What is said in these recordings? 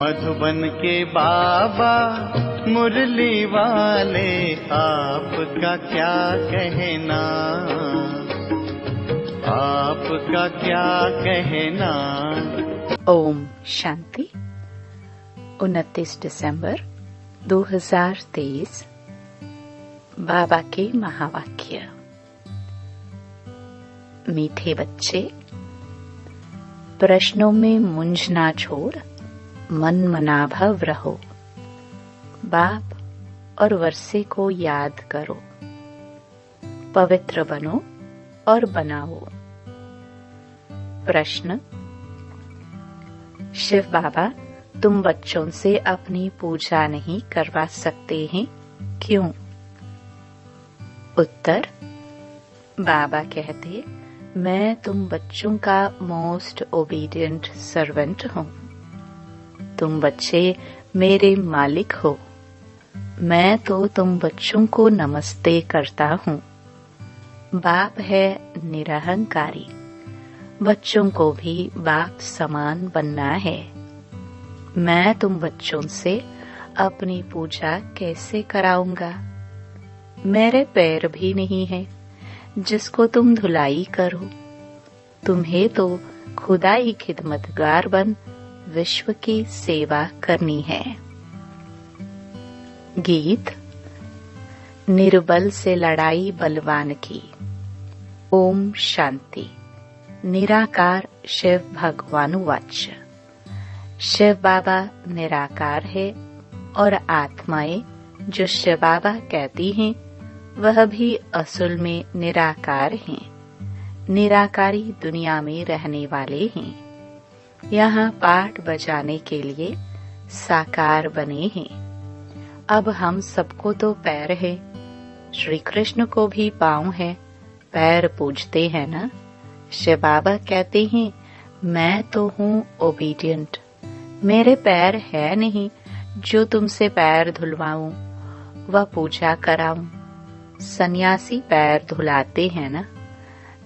मधुबन के बाबा मुरली वाले, आपका क्या कहना, आपका क्या कहना। ओम शांति। 29 दिसंबर 2023। बाबा के महावाक्य। मीठे बच्चे, प्रश्नों में मुंझ ना छोड़ मन मनाभव रहो। बाप और वर्षे को याद करो। पवित्र बनो और बनाओ। प्रश्न। शिव बाबा, तुम बच्चों से अपनी पूजा नहीं करवा सकते हैं, क्यों? उत्तर। बाबा कहते, मैं तुम बच्चों का मोस्ट ओबीडिएंट सर्वेंट हूँ। तुम बच्चे मेरे मालिक हो। मैं तो तुम बच्चों को नमस्ते करता हूँ। बाप है निरहंकारी। बच्चों को भी बाप समान बनना है। मैं तुम बच्चों से अपनी पूजा कैसे कराऊंगा? मेरे पैर भी नहीं है जिसको तुम धुलाई करो। तुम्हें तो खुदा ही खिदमतगार बन विश्व की सेवा करनी है। गीत। निर्बल से लड़ाई बलवान की। ओम शांति। निराकार शिव भगवान वाच्य। शिव बाबा निराकार है और आत्माएं जो शिव बाबा कहती हैं वह भी असल में निराकार हैं। निराकारी दुनिया में रहने वाले हैं। यहाँ पाठ बजाने के लिए साकार बने हैं। अब हम सबको तो पैर है, श्री कृष्ण को भी पाँव है, पैर पूजते हैं ना। शिव बाबा कहते हैं, मैं तो हूँ ओबीडियंट। मेरे पैर है नहीं जो तुमसे पैर धुलवाऊं व पूजा कराऊं। सन्यासी पैर धुलाते हैं ना।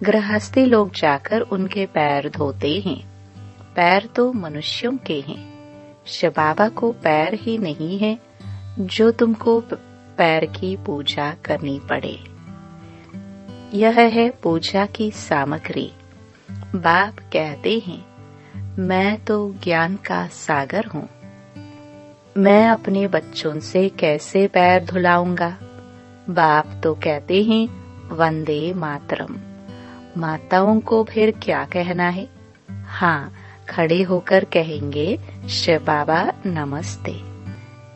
गृहस्थी लोग जाकर उनके पैर धोते हैं। पैर तो मनुष्यों के हैं। शिव बाबा को पैर ही नहीं है जो तुमको पैर की पूजा करनी पड़े। यह है पूजा की सामग्री। बाप कहते हैं, मैं तो ज्ञान का सागर हूँ। मैं अपने बच्चों से कैसे पैर धुलाऊंगा? बाप तो कहते हैं, वंदे मातरम। माताओं को फिर क्या कहना है? हाँ, खड़े होकर कहेंगे, शिव बाबा नमस्ते।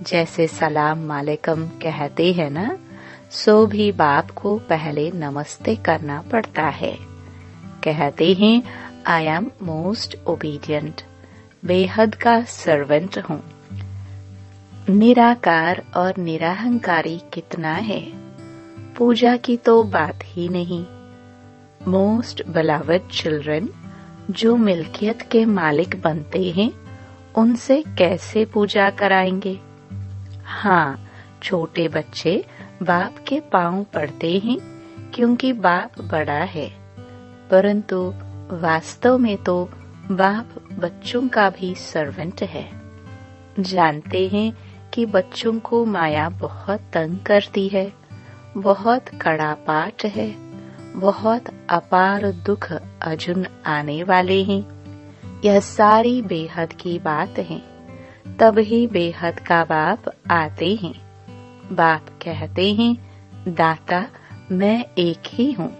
जैसे सलाम वालेकुम कहते हैं ना, सो भी बाप को पहले नमस्ते करना पड़ता है। कहते हैं, आई एम मोस्ट ओबीडियंट। बेहद का सर्वेंट हूँ। निराकार और निरहंकारी कितना है? पूजा की तो बात ही नहीं। मोस्ट बिलवड चिल्ड्रन जो मिल्कियत के मालिक बनते हैं, उनसे कैसे पूजा कराएंगे? हाँ, छोटे बच्चे बाप के पांव पड़ते हैं क्योंकि बाप बड़ा है, परंतु वास्तव में तो बाप बच्चों का भी सर्वेंट है। जानते हैं कि बच्चों को माया बहुत तंग करती है, बहुत कड़ा पाठ है, बहुत अपार दुख अजुन आने वाले हैं। यह सारी बेहद की बात है। तब ही बेहद का बाप आते हैं। बाप कहते हैं, दाता मैं एक ही हूँ।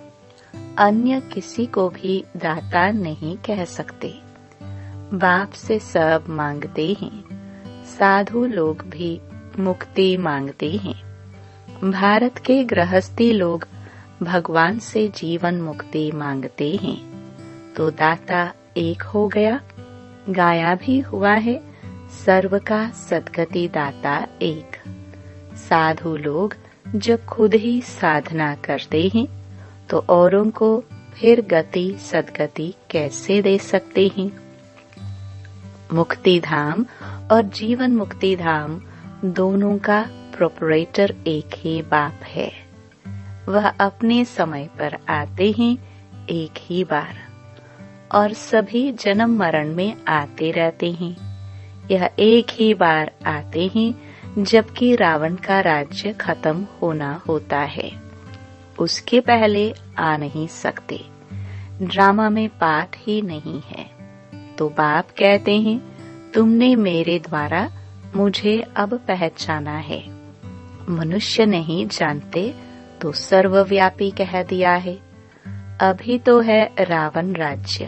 अन्य किसी को भी दाता नहीं कह सकते। बाप से सब मांगते हैं। साधु लोग भी मुक्ति मांगते हैं। भारत के गृहस्थी लोग भगवान से जीवन मुक्ति मांगते हैं। तो दाता एक हो गया, गाया भी हुआ है, सर्व का सद्गति दाता एक। साधु लोग जब खुद ही साधना करते हैं तो औरों को फिर गति सद्गति कैसे दे सकते हैं? मुक्ति धाम और जीवन मुक्ति धाम दोनों का प्रोपरेटर एक ही बाप है। वह अपने समय पर आते हैं एक ही बार और सभी जन्म मरण में आते रहते हैं। यह एक ही बार आते हैं जबकि रावण का राज्य खत्म होना होता है, उसके पहले आ नहीं सकते। ड्रामा में पाठ ही नहीं है। तो बाप कहते हैं, तुमने मेरे द्वारा मुझे अब पहचाना है। मनुष्य नहीं जानते तो सर्वव्यापी कह दिया है। अभी तो है रावण राज्य,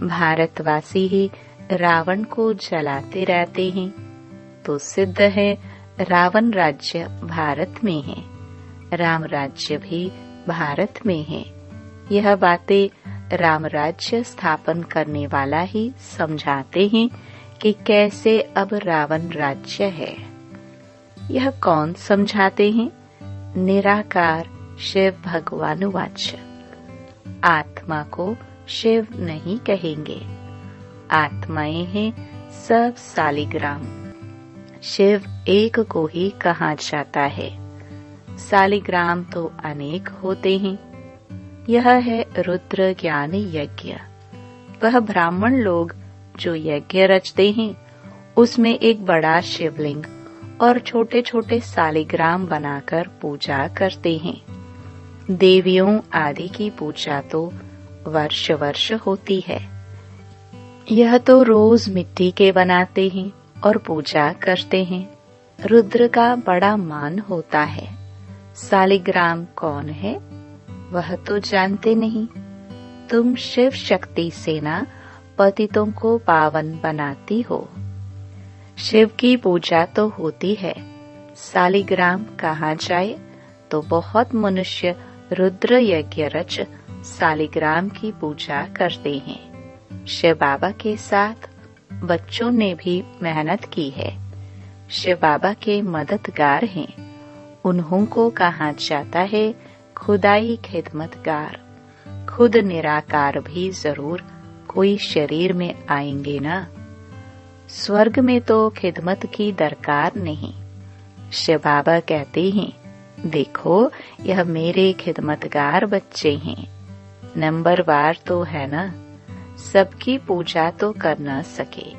भारतवासी ही रावण को जलाते रहते हैं, तो सिद्ध है रावण राज्य भारत में है, राम राज्य भी भारत में है। यह बातें राम राज्य स्थापन करने वाला ही समझाते हैं कि कैसे अब रावण राज्य है। यह कौन समझाते हैं? निराकार शिव भगवान वाच्य। आत्मा को शिव नहीं कहेंगे, आत्माएं हैं सब सालिग्राम। शिव एक को ही कहा जाता है, सालिग्राम तो अनेक होते हैं। यह है रुद्र ज्ञान यज्ञ। वह ब्राह्मण लोग जो यज्ञ रचते हैं, उसमें एक बड़ा शिवलिंग और छोटे छोटे सालिग्राम बनाकर पूजा करते हैं। देवियों आदि की पूजा तो वर्ष वर्ष होती है। यह तो रोज मिट्टी के बनाते हैं और पूजा करते हैं। रुद्र का बड़ा मान होता है। सालिग्राम कौन है वह तो जानते नहीं। तुम शिव शक्ति सेना पतितों को पावन बनाती हो। शिव की पूजा तो होती है, सालिग्राम कहाँ जाए? तो बहुत मनुष्य रुद्र यज्ञ रच सालिग्राम की पूजा करते हैं। शिव बाबा के साथ बच्चों ने भी मेहनत की है। शिव बाबा के मददगार हैं। उन्हों को कहा जाता है खुदाई खिदमतगार। खुद निराकार भी जरूर कोई शरीर में आएंगे ना। स्वर्ग में तो खिदमत की दरकार नहीं। शिव बाबा कहते हैं, देखो यह मेरे खिदमतगार बच्चे हैं। नंबरवार तो है ना, सबकी पूजा तो कर न सके।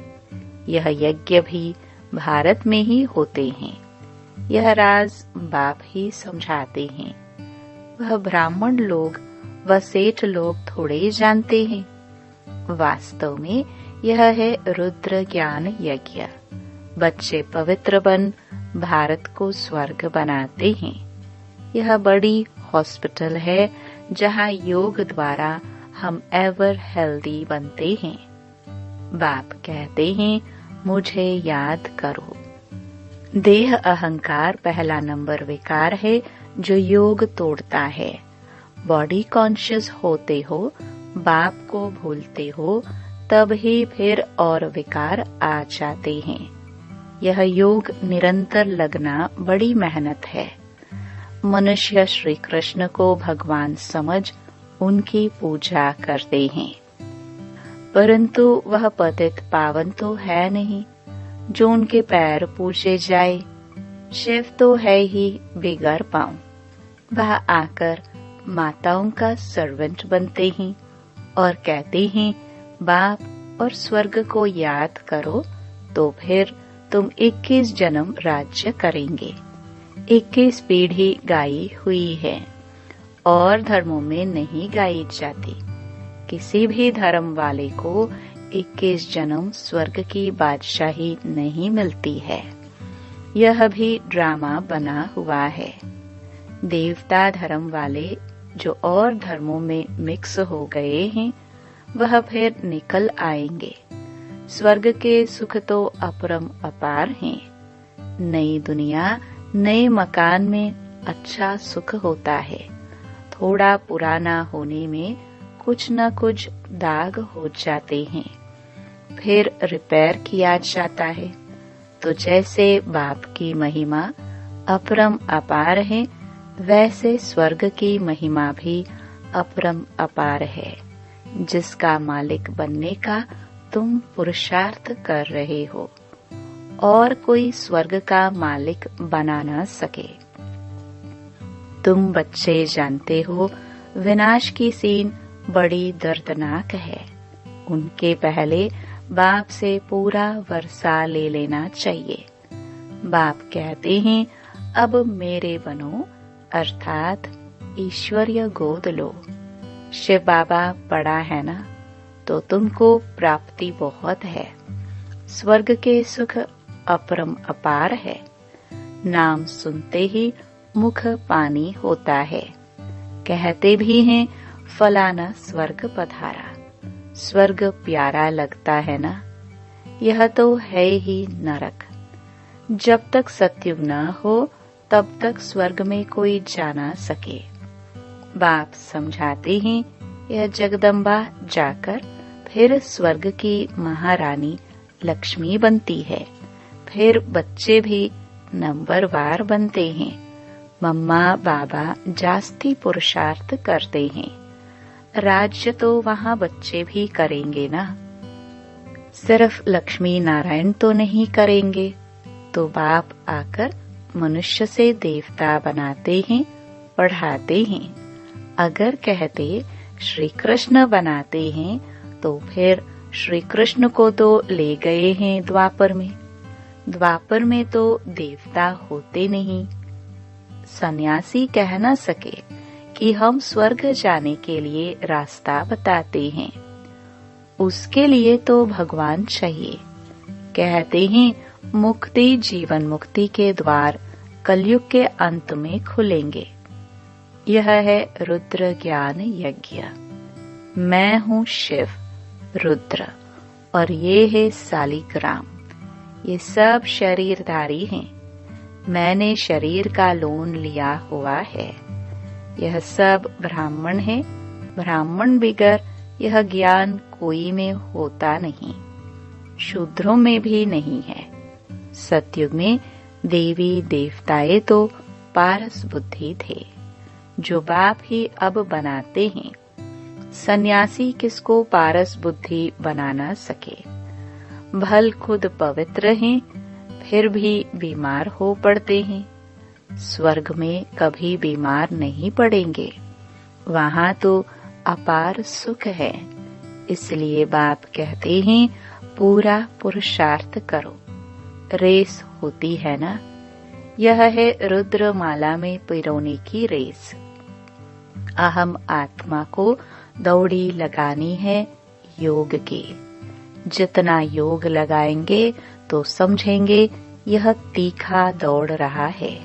यह यज्ञ भी भारत में ही होते हैं। यह राज बाप ही समझाते हैं। वह ब्राह्मण लोग व सेठ लोग थोड़े जानते हैं। वास्तव में यह है रुद्र ज्ञान यज्ञ। बच्चे पवित्र बन भारत को स्वर्ग बनाते हैं। यह बड़ी हॉस्पिटल है जहाँ योग द्वारा हम एवर हेल्दी बनते हैं। बाप कहते हैं, मुझे याद करो। देह अहंकार पहला नंबर विकार है जो योग तोड़ता है। बॉडी कॉन्शियस होते हो, बाप को भूलते हो, तब ही फिर और विकार आ जाते हैं। यह योग निरंतर लगना बड़ी मेहनत है। मनुष्य श्री कृष्ण को भगवान समझ उनकी पूजा करते हैं, परंतु वह पतित पावन तो है नहीं जो उनके पैर पूजे जाए। शिव तो है ही बिगर पांव। वह आकर माताओं का सर्वेंट बनते हैं और कहते हैं, बाप और स्वर्ग को याद करो तो फिर तुम 21 जन्म राज्य करेंगे। 21 पीढ़ी गाई हुई है और धर्मों में नहीं गाई जाती। किसी भी धर्म वाले को 21 जन्म स्वर्ग की बादशाही नहीं मिलती है। यह भी ड्रामा बना हुआ है। देवता धर्म वाले जो और धर्मों में मिक्स हो गए हैं, वह फिर निकल आएंगे। स्वर्ग के सुख तो अपरम अपार हैं। नई दुनिया नए मकान में अच्छा सुख होता है। थोड़ा पुराना होने में कुछ न कुछ दाग हो जाते हैं, फिर रिपेयर किया जाता है। तो जैसे बाप की महिमा अपरम अपार है, वैसे स्वर्ग की महिमा भी अपरम अपार है, जिसका मालिक बनने का तुम पुरुषार्थ कर रहे हो और कोई स्वर्ग का मालिक बना न सके। तुम बच्चे जानते हो विनाश की सीन बड़ी दर्दनाक है। उनके पहले बाप से पूरा वर्षा ले लेना चाहिए। बाप कहते हैं अब मेरे बनो, अर्थात ईश्वरीय गोद लो। शिव बाबा बड़ा है ना, तो तुमको प्राप्ति बहुत है। स्वर्ग के सुख अपरम अपार है। नाम सुनते ही मुख पानी होता है। कहते भी हैं फलाना स्वर्ग पधारा। स्वर्ग प्यारा लगता है ना, यह तो है ही नरक। जब तक सतयुग न हो तब तक स्वर्ग में कोई जा ना सके। बाप समझाते हैं यह जगदम्बा जाकर फिर स्वर्ग की महारानी लक्ष्मी बनती है। फिर बच्चे भी नंबरवार बनते हैं। मम्मा बाबा जास्ती पुरुषार्थ करते हैं। राज्य तो वहाँ बच्चे भी करेंगे ना, सिर्फ लक्ष्मी नारायण तो नहीं करेंगे। तो बाप आकर मनुष्य से देवता बनाते हैं, पढ़ाते हैं। अगर कहते श्री कृष्ण बनाते हैं तो फिर श्री कृष्ण को तो ले गए हैं द्वापर में। द्वापर में तो देवता होते नहीं। सन्यासी कह न सके कि हम स्वर्ग जाने के लिए रास्ता बताते हैं। उसके लिए तो भगवान चाहिए। कहते हैं मुक्ति जीवन मुक्ति के द्वार कलयुग के अंत में खुलेंगे। यह है रुद्र ज्ञान यज्ञ। मैं हूँ शिव रुद्र और ये है सालिग्राम। ये सब शरीरधारी हैं। मैंने शरीर का लोन लिया हुआ है। यह सब ब्राह्मण है। ब्राह्मण बिगर यह ज्ञान कोई में होता नहीं, शूद्रों में भी नहीं है। सतयुग में देवी देवताएं तो पारस बुद्धि थे, जो बाप ही अब बनाते हैं। सन्यासी किसको पारस बुद्धि बना न सके। भल खुद पवित्र हैं, फिर भी बीमार हो पड़ते हैं। स्वर्ग में कभी बीमार नहीं पड़ेंगे। वहाँ तो अपार सुख है। इसलिए बाप कहते हैं पूरा पुरुषार्थ करो। रेस होती है ना, यह है रुद्र माला में पिरोने की रेस। अहम आत्मा को दौड़ी लगानी है योग की। जितना योग लगाएंगे तो समझेंगे यह तीखा दौड़ रहा है।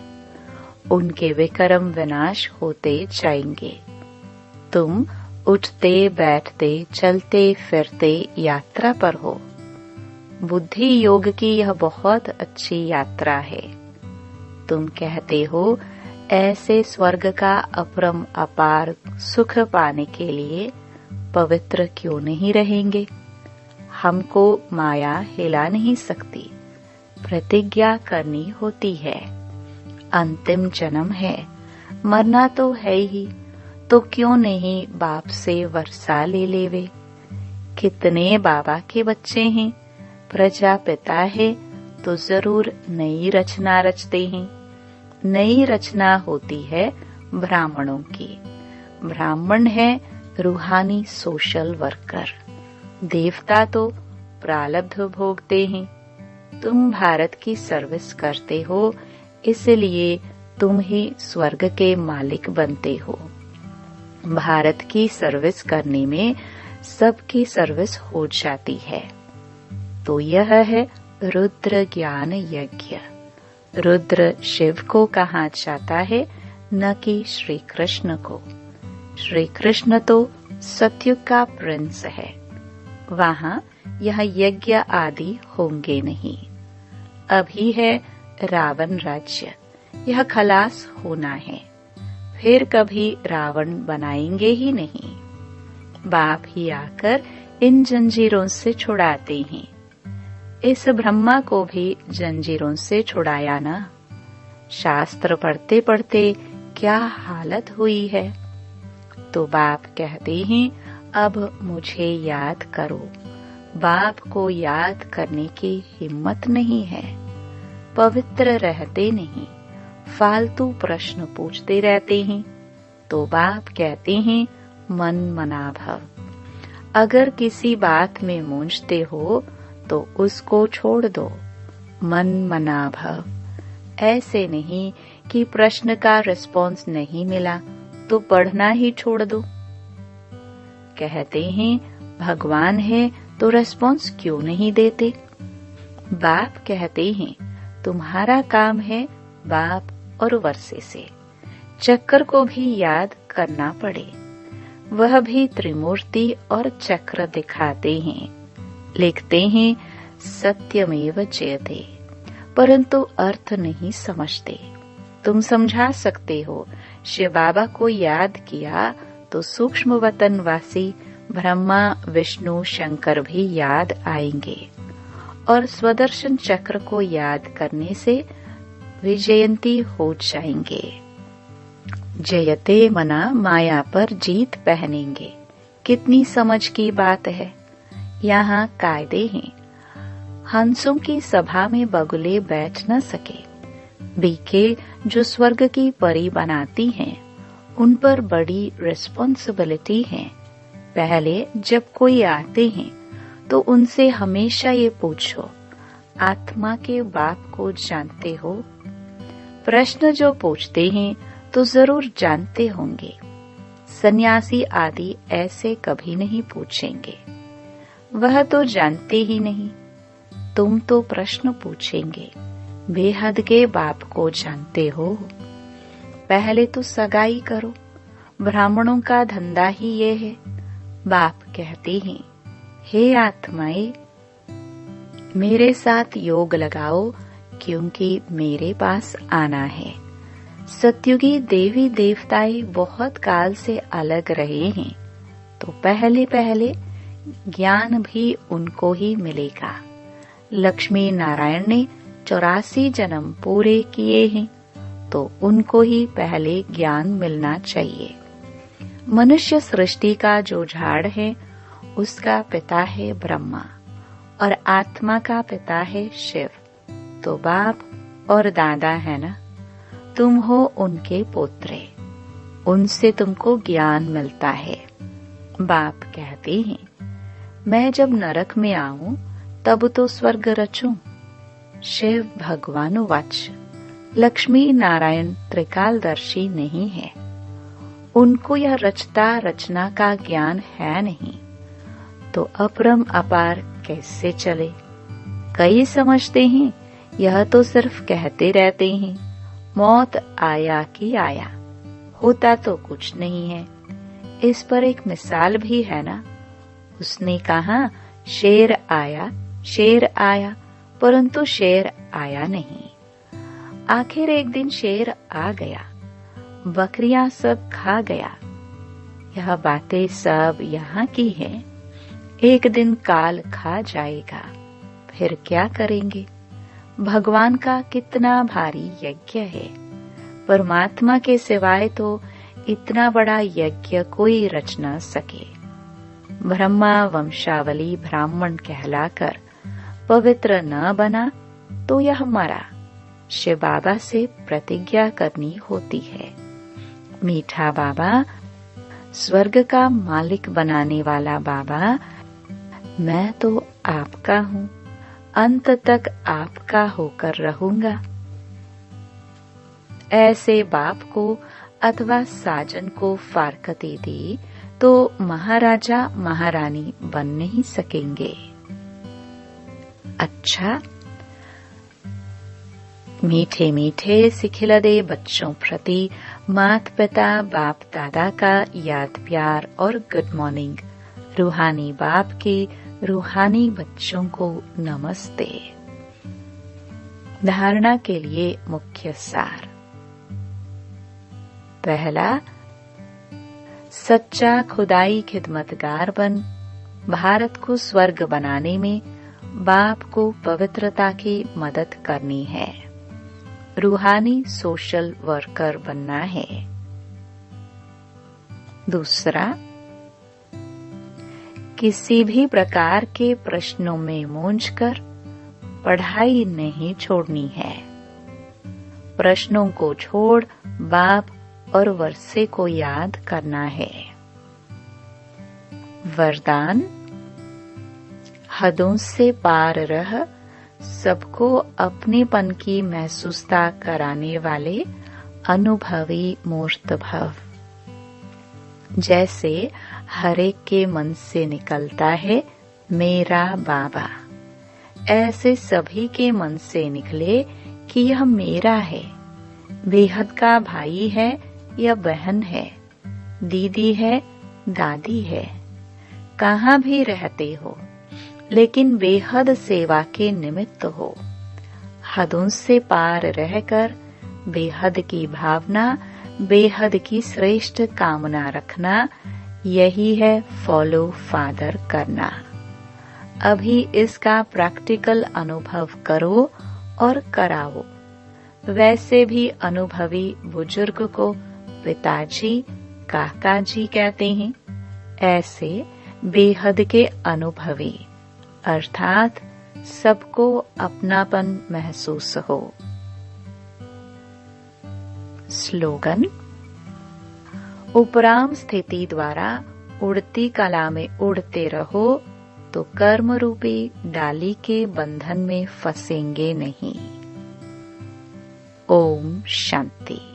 उनके विक्रम विनाश होते जाएंगे। तुम उठते बैठते चलते फिरते यात्रा पर हो। बुद्धि योग की यह बहुत अच्छी यात्रा है। तुम कहते हो ऐसे स्वर्ग का अपरम अपार सुख पाने के लिए पवित्र क्यों नहीं रहेंगे। हमको माया हिला नहीं सकती। प्रतिज्ञा करनी होती है। अंतिम जन्म है, मरना तो है ही, तो क्यों नहीं बाप से वर्षा ले लेवे। कितने बाबा के बच्चे हैं, प्रजापिता है तो जरूर नई रचना रचते हैं। नई रचना होती है ब्राह्मणों की। ब्राह्मण है रूहानी सोशल वर्कर। देवता तो प्रारब्ध भोगते हैं। तुम भारत की सर्विस करते हो, इसलिए तुम ही स्वर्ग के मालिक बनते हो। भारत की सर्विस करने में सबकी सर्विस हो जाती है। तो यह है रुद्र ज्ञान यज्ञ। रुद्र शिव को कहा जाता है, न कि श्री कृष्ण को। श्री कृष्ण तो सतयुग का प्रिंस है। वहाँ यह यज्ञ आदि होंगे नहीं। अभी है रावण राज्य, यह खलास होना है। फिर कभी रावण बनाएंगे ही नहीं। बाप ही आकर इन जंजीरों से छुड़ाते हैं। इस ब्रह्मा को भी जंजीरों से छुड़ाया ना। शास्त्र पढ़ते पढ़ते क्या हालत हुई है। तो बाप कहते हैं अब मुझे याद करो। बाप को याद करने की हिम्मत नहीं है। पवित्र रहते नहीं, फालतू प्रश्न पूछते रहते हैं। तो बाप कहते हैं मन मना भव। अगर किसी बात में मूंझते हो तो उसको छोड़ दो, मन मना भव। ऐसे नहीं कि प्रश्न का रिस्पॉन्स नहीं मिला तो पढ़ना ही छोड़ दो। कहते हैं भगवान है तो रिस्पॉन्स क्यों नहीं देते। बाप कहते हैं तुम्हारा काम है बाप और वर्षे से चक्र को भी याद करना पड़े। वह भी त्रिमूर्ति और चक्र दिखाते हैं। लिखते हैं सत्यमेव जयते, परंतु अर्थ नहीं समझते। तुम समझा सकते हो। शिव बाबा को याद किया तो सूक्ष्म वतनवासी ब्रह्मा विष्णु शंकर भी याद आएंगे और स्वदर्शन चक्र को याद करने से विजयंती हो जाएंगे। जयते मना माया पर जीत पहनेंगे। कितनी समझ की बात है। यहाँ कायदे हैं। हंसों की सभा में बगुले बैठ न सके। बीके जो स्वर्ग की परी बनाती हैं, उन पर बड़ी रिस्पॉन्सिबिलिटी है। पहले जब कोई आते हैं तो उनसे हमेशा ये पूछो, आत्मा के बाप को जानते हो? प्रश्न जो पूछते हैं तो जरूर जानते होंगे। सन्यासी आदि ऐसे कभी नहीं पूछेंगे। वह तो जानते ही नहीं। तुम तो प्रश्न पूछेंगे, बेहद के बाप को जानते हो? पहले तो सगाई करो। ब्राह्मणों का धंधा ही ये है। बाप कहते हैं, हे आत्माएं, मेरे साथ योग लगाओ क्योंकि मेरे पास आना है। सत्युगी देवी देवताएं बहुत काल से अलग रहे हैं, तो पहले पहले ज्ञान भी उनको ही मिलेगा। लक्ष्मी नारायण ने 84 जन्म पूरे किए हैं, तो उनको ही पहले ज्ञान मिलना चाहिए। मनुष्य सृष्टि का जो झाड़ है उसका पिता है ब्रह्मा और आत्मा का पिता है शिव। तो बाप और दादा है ना, तुम हो उनके पोत्रे। उनसे तुमको ज्ञान मिलता है। बाप कहते हैं, मैं जब नरक में आऊं तब तो स्वर्ग रचूं। शिव भगवान वाच। लक्ष्मी नारायण त्रिकालदर्शी नहीं है। उनको यह रचता रचना का ज्ञान है नहीं, तो अपरम अपार कैसे चले? कई समझते हैं यह तो सिर्फ कहते रहते हैं, मौत आया कि आया, होता तो कुछ नहीं है। इस पर एक मिसाल भी है ना। उसने कहा शेर आया, परंतु शेर आया नहीं। आखिर एक दिन शेर आ गया, बकरियां सब खा गया। यह बातें सब यहाँ की हैं। एक दिन काल खा जाएगा, फिर क्या करेंगे? भगवान का कितना भारी यज्ञ है। परमात्मा के सिवाय तो इतना बड़ा यज्ञ कोई रच न सके। ब्रह्मा वंशावली ब्राह्मण कहलाकर पवित्र न बना तो यह मरा। शिव बाबा से प्रतिज्ञा करनी होती है। मीठा बाबा, स्वर्ग का मालिक बनाने वाला बाबा, मैं तो आपका हूँ, अंत तक आपका होकर रहूंगा। ऐसे बाप को अथवा साजन को फारकती दी तो महाराजा महारानी बन नहीं सकेंगे। अच्छा, मीठे मीठे सिखिलदे बच्चों प्रति माता पिता बाप दादा का याद प्यार और गुड मॉर्निंग। रूहानी बाप के रूहानी बच्चों को नमस्ते। धारणा के लिए मुख्य सार। पहला, सच्चा खुदाई खिदमतगार बन भारत को स्वर्ग बनाने में बाप को पवित्रता की मदद करनी है। रूहानी सोशल वर्कर बनना है। दूसरा, किसी भी प्रकार के प्रश्नों में मूंझकर पढ़ाई नहीं छोड़नी है। प्रश्नों को छोड़ बाप और वर्षे को याद करना है। वरदान। हदों से पार रह सबको अपनेपन की महसूसता कराने वाले अनुभवी मूर्त भव। जैसे हर एक के मन से निकलता है मेरा बाबा, ऐसे सभी के मन से निकले कि यह मेरा है। बेहद का भाई है या बहन है, दीदी है, दादी है, कहाँ भी रहते हो, लेकिन बेहद सेवा के निमित्त हो। हदों से पार रहकर बेहद की भावना, बेहद की श्रेष्ठ कामना रखना, यही है फॉलो फादर करना। अभी इसका प्रैक्टिकल अनुभव करो और कराओ। वैसे भी अनुभवी बुजुर्ग को पिताजी, काका जी कहते हैं। ऐसे बेहद के अनुभवी अर्थात सबको अपनापन महसूस हो। स्लोगन। उपराम स्थिति द्वारा उड़ती कला में उड़ते रहो तो कर्म रूपी डाली के बंधन में फंसेंगे नहीं। ओम शांति।